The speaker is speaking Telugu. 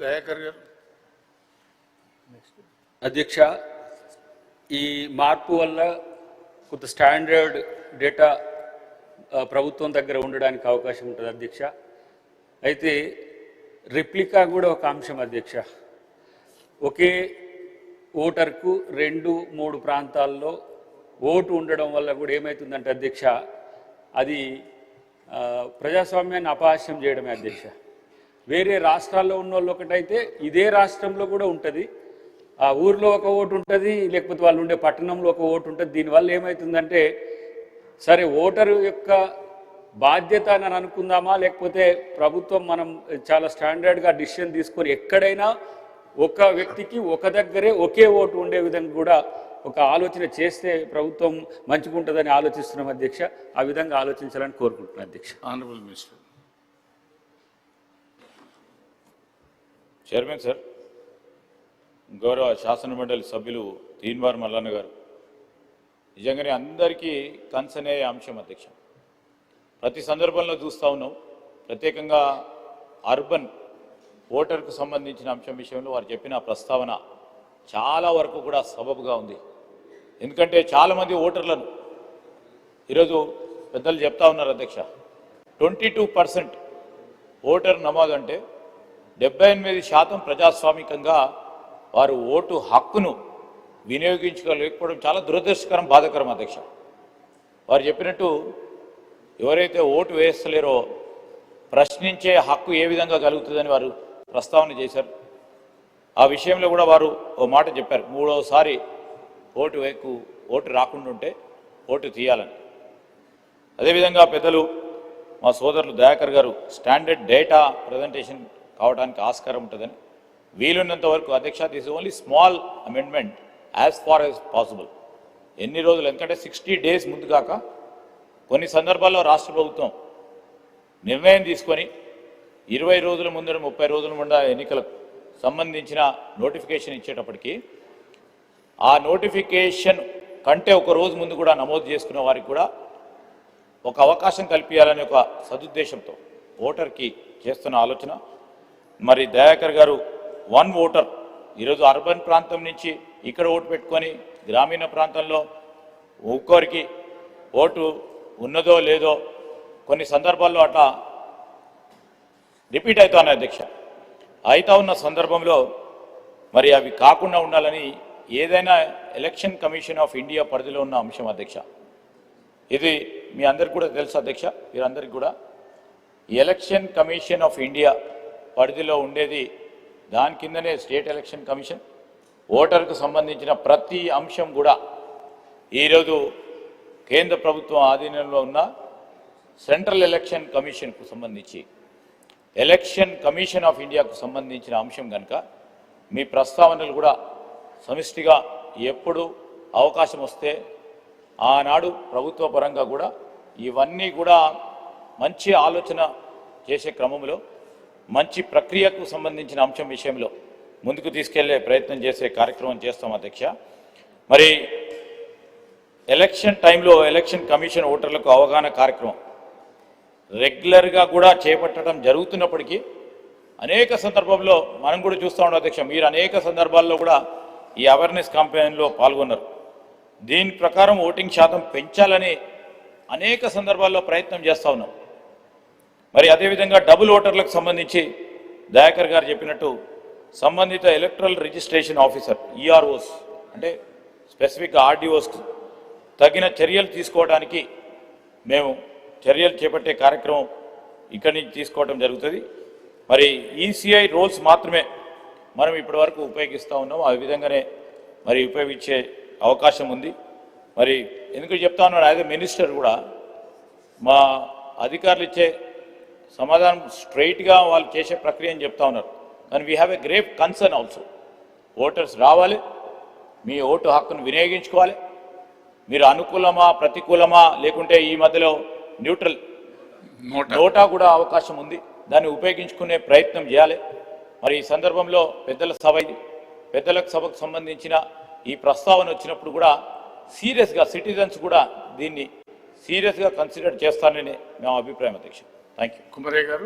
దయాకర్ గారు. అధ్యక్ష, ఈ మార్పు వల్ల కొంత స్టాండర్డ్ డేటా ప్రభుత్వం దగ్గర ఉండడానికి అవకాశం ఉంటుంది అధ్యక్ష. అయితే రిప్లికా కూడా ఒక అంశం అధ్యక్ష. ఒకే ఓటర్కు 2-3 ప్రాంతాల్లో ఓటు ఉండడం వల్ల కూడా ఏమవుతుందంటే అధ్యక్ష, అది ప్రజాస్వామ్యాన్ని అపహాస్యం చేయడమే అధ్యక్ష. వేరే రాష్ట్రాల్లో ఉన్న వాళ్ళు ఒకటైతే ఇదే రాష్ట్రంలో కూడా ఉంటుంది, ఆ ఊర్లో ఒక ఓటు ఉంటుంది, లేకపోతే వాళ్ళు ఉండే పట్టణంలో ఒక ఓటు ఉంటుంది. దీనివల్ల ఏమవుతుందంటే, సరే ఓటరు యొక్క బాధ్యత అని అనుకుందామా, లేకపోతే ప్రభుత్వం మనం చాలా స్టాండర్డ్గా డిసిషన్ తీసుకొని ఎక్కడైనా ఒక వ్యక్తికి ఒక దగ్గరే ఒకే ఓటు ఉండే విధంగా కూడా ఒక ఆలోచన చేస్తే ప్రభుత్వం మంచిగుంటుందని ఆలోచిస్తున్నాం అధ్యక్ష. ఆ విధంగా ఆలోచించాలని కోరుకుంటున్నాను అధ్యక్ష. Honourable minister. చైర్మన్ సార్, గౌరవ శాసనమండలి సభ్యులు తీన్మార్ మల్లన్న గారు, నిజంగానే అందరికీ కన్సర్న్ అయ్యే అంశం అధ్యక్ష. ప్రతి సందర్భంలో చూస్తూ ఉన్నాం, ప్రత్యేకంగా అర్బన్ ఓటర్కు సంబంధించిన అంశం విషయంలో వారు చెప్పిన ప్రస్తావన చాలా వరకు కూడా సబబుగా ఉంది. ఎందుకంటే చాలామంది ఓటర్లను ఈరోజు పెద్దలు చెప్తా ఉన్నారు అధ్యక్ష, 22% ఓటర్ నమోదు అంటే 78% ప్రజాస్వామికంగా వారు ఓటు హక్కును వినియోగించుకోలేకపోవడం చాలా దురదృష్టకరం, బాధాకరం అధ్యక్ష. వారు చెప్పినట్టు ఎవరైతే ఓటు వేస్తలేరో ప్రశ్నించే హక్కు ఏ విధంగా కలుగుతుందని వారు ప్రస్తావన చేశారు. ఆ విషయంలో కూడా వారు ఓ మాట చెప్పారు, 3వసారి ఓటు రాకుండా ఉంటే ఓటు తీయాలని. అదేవిధంగా పెద్దలు మా సోదరులు దయాకర్ గారు స్టాండర్డ్ డేటా ప్రజెంటేషన్ కావడానికి ఆస్కారం ఉంటుందని, వీలున్నంత వరకు అధ్యక్ష, this only small amendment as far as possible. ఎన్ని రోజులు, ఎందుకంటే 60 days ముందు కాక కొన్ని సందర్భాల్లో రాష్ట్ర ప్రభుత్వం నిర్ణయం తీసుకొని 20 రోజుల ముందర 30 రోజుల ముందు ఎన్నికలకు సంబంధించిన నోటిఫికేషన్ ఇచ్చేటప్పటికి ఆ నోటిఫికేషన్ కంటే ఒక రోజు ముందు కూడా నమోదు చేసుకున్న వారికి కూడా ఒక అవకాశం కల్పించాలనే ఒక సదుద్దేశంతో ఓటర్కి చేస్తున్న ఆలోచన. మరి దయాకర్ గారు 1 ఓటర్ ఈరోజు అర్బన్ ప్రాంతం నుంచి ఇక్కడ ఓటు పెట్టుకొని గ్రామీణ ప్రాంతంలో ఒక్కొరికి ఓటు ఉన్నదో లేదో కొన్ని సందర్భాల్లో అట్లా రిపీట్ అవుతాను అధ్యక్ష. అవుతా ఉన్న సందర్భంలో మరి అవి కాకుండా ఉండాలని ఏదైనా ఎలక్షన్ కమిషన్ ఆఫ్ ఇండియా పరిధిలో ఉన్న అంశం అధ్యక్ష. ఇది మీ అందరికి కూడా తెలుసు అధ్యక్ష, మీరందరికీ కూడా ఎలక్షన్ కమిషన్ ఆఫ్ ఇండియా పరిధిలో ఉండేది, దాని కిందనే స్టేట్ ఎలక్షన్ కమిషన్. ఓటర్కు సంబంధించిన ప్రతి అంశం కూడా ఈరోజు కేంద్ర ప్రభుత్వం ఆధీనంలో ఉన్న సెంట్రల్ ఎలక్షన్ కమిషన్కు సంబంధించి ఎలక్షన్ కమిషన్ ఆఫ్ ఇండియాకు సంబంధించిన అంశం కనుక మీ ప్రస్తావనలు కూడా సమిష్టిగా ఎప్పుడు అవకాశం వస్తే ఆనాడు ప్రభుత్వ పరంగా కూడా ఇవన్నీ కూడా మంచి ఆలోచన చేసే క్రమంలో మంచి ప్రక్రియకు సంబంధించిన అంశం విషయంలో ముందుకు తీసుకెళ్లే ప్రయత్నం చేసే కార్యక్రమం చేస్తాం అధ్యక్ష. మరి ఎలక్షన్ టైంలో ఎలక్షన్ కమిషన్ ఓటర్లకు అవగాహన కార్యక్రమం రెగ్యులర్గా కూడా చేపట్టడం జరుగుతున్నప్పటికీ అనేక సందర్భంలో మనం కూడా చూస్తూ ఉన్నాం అధ్యక్ష, మీరు అనేక సందర్భాల్లో కూడా ఈ అవేర్నెస్ క్యాంపెయిన్లో పాల్గొన్నారు. దీని ప్రకారం ఓటింగ్ శాతం పెంచాలని అనేక సందర్భాల్లో ప్రయత్నం చేస్తూ ఉన్నాం. మరి అదేవిధంగా డబుల్ ఓటర్లకు సంబంధించి దయాకర్ గారు చెప్పినట్టు సంబంధిత ఎలక్ట్రల్ రిజిస్ట్రేషన్ ఆఫీసర్ ఈఆర్ఓస్ అంటే స్పెసిఫిక్ ఆర్డీఓస్ తగిన చర్యలు తీసుకోవడానికి మేము చర్యలు చేపట్టే కార్యక్రమం ఇక్కడి నుంచి తీసుకోవడం జరుగుతుంది. మరి ఈసీఐ రోల్స్ మాత్రమే మనం ఇప్పటివరకు ఉపయోగిస్తూ ఉన్నాం, ఆ విధంగానే మరి ఉపయోగించే అవకాశం ఉంది. మరి ఎందుకు చెప్తా ఉన్నాను, యాజ్ ఎ మినిస్టర్ కూడా మా అధికారులు ఇచ్చే సమాధానం స్ట్రైట్గా వాళ్ళు చేసే ప్రక్రియ అని చెప్తా ఉన్నారు. కానీ we have a great concern also. Voters రావాలి, మీ ఓటు హక్కును వినియోగించుకోవాలి. మీరు అనుకూలమా ప్రతికూలమా లేకుంటే ఈ మధ్యలో న్యూట్రల్ నోటా కూడా అవకాశం ఉంది, దాన్ని ఉపయోగించుకునే ప్రయత్నం చేయాలి. మరి ఈ సందర్భంలో పెద్దల సభకు సంబంధించిన ఈ ప్రస్తావన వచ్చినప్పుడు కూడా సీరియస్గా సిటిజన్స్ కూడా దీన్ని సీరియస్గా కన్సిడర్ చేస్తానని నా అభిప్రాయం అధ్యక్ష. Thank you. కుమరయ్య గారు.